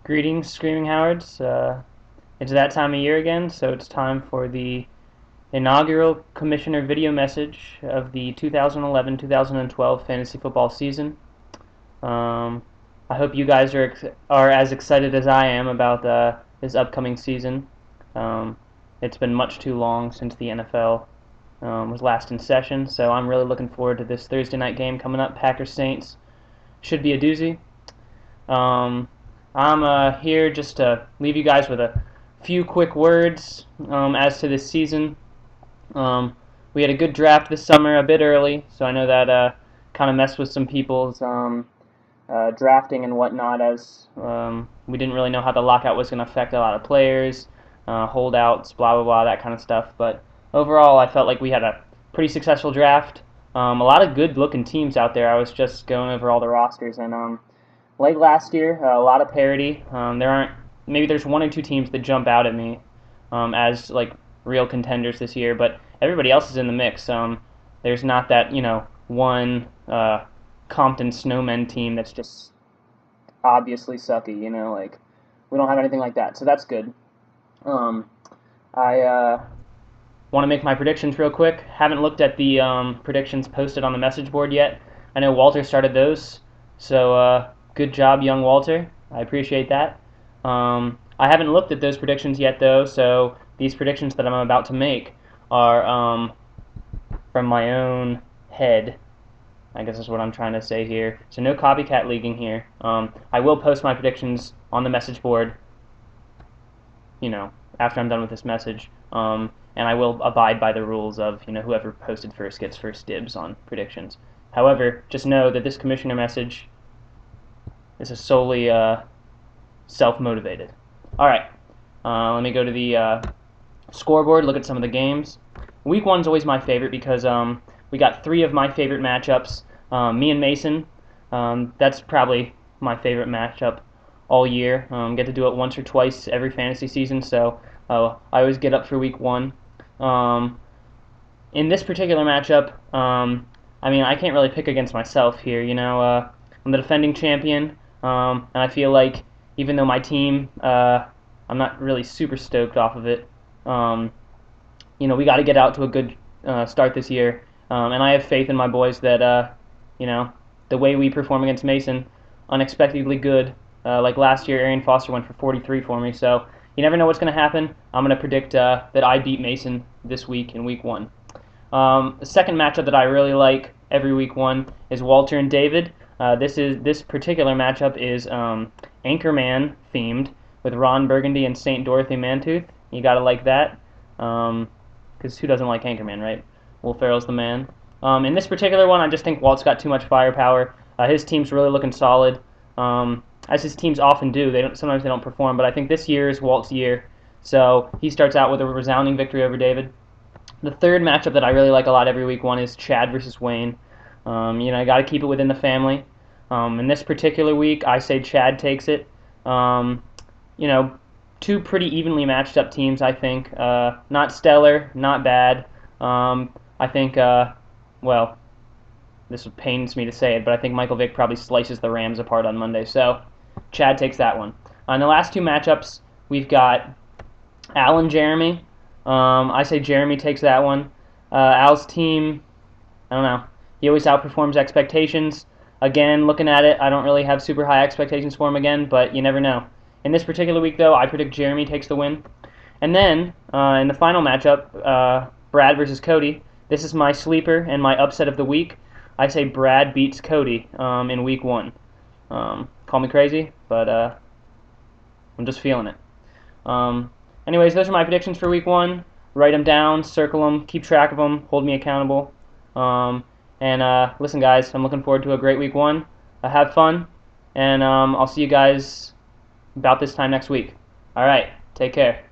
Greetings, Screaming Howards. It's that time of year again, so it's time for the inaugural Commissioner video message of the 2011-2012 fantasy football season. I hope you guys are as excited as I am about this upcoming season. It's been much too long since the NFL was last in session, so I'm really looking forward to this Thursday night game coming up. Packers Saints should be a doozy. I'm here just to leave you guys with a few quick words as to this season. We had a good draft this summer, a bit early, so I know that kind of messed with some people's drafting and whatnot, as we didn't really know how the lockout was going to affect a lot of players, holdouts, blah, blah, blah, that kind of stuff. But overall, I felt like we had a pretty successful draft. A lot of good-looking teams out there. I was just going over all the rosters, and like last year, a lot of parity. Maybe there's one or two teams that jump out at me as like real contenders this year, but everybody else is in the mix. There's not that one Compton Snowmen team that's just obviously sucky. Like we don't have anything like that, so that's good. I want to make my predictions real quick. Haven't looked at the predictions posted on the message board yet. I know Walter started those, so good job, young Walter. I appreciate that. I haven't looked at those predictions yet, though, so these predictions that I'm about to make are from my own head. I guess is what I'm trying to say here. So no copycat leaking here. I will post my predictions on the message board, after I'm done with this message. And I will abide by the rules of, whoever posted first gets first dibs on predictions. However, just know that this commissioner message is solely self-motivated. All right, let me go to the scoreboard, look at some of the games. Week 1's always my favorite because we got 3 of my favorite matchups. Me and Mason, that's probably my favorite matchup all year. Get to do it once or twice every fantasy season, so I always get up for Week 1. In this particular matchup, I can't really pick against myself here. I'm the defending champion, and I feel like even though my team, I'm not really super stoked off of it. We got to get out to a good start this year, and I have faith in my boys that, the way we perform against Mason, unexpectedly good. Like last year, Arian Foster went for 43 for me, so you never know what's going to happen. I'm going to predict that I beat Mason this week in Week 1. The second matchup that I really like every Week 1 is Walter and David. This particular matchup is Anchorman themed with Ron Burgundy and St. Dorothy Mantooth. You gotta like that, because who doesn't like Anchorman, right? Will Ferrell's the man. In this particular one, I just think Walt's got too much firepower. His team's really looking solid, as his teams often do. Sometimes they don't perform, but I think this year is Walt's year. So he starts out with a resounding victory over David. The third matchup that I really like a lot every Week 1 is Chad versus Wayne. I got to keep it within the family. In this particular week, I say Chad takes it. Two pretty evenly matched up teams, I think. Not stellar, not bad. I think, this pains me to say it, but I think Michael Vick probably slices the Rams apart on Monday. So Chad takes that one. On the last two matchups, we've got Al and Jeremy. I say Jeremy takes that one. Al's team, I don't know. He always outperforms expectations. Again, looking at it, I don't really have super high expectations for him again, but you never know. In this particular week, though, I predict Jeremy takes the win. And then, in the final matchup, Brad versus Cody. This is my sleeper and my upset of the week. I say Brad beats Cody in Week 1. Call me crazy, but I'm just feeling it. Anyways, those are my predictions for Week 1. Write them down, circle them, keep track of them, hold me accountable. Listen, guys, I'm looking forward to a great Week 1. Have fun, and I'll see you guys about this time next week. All right, take care.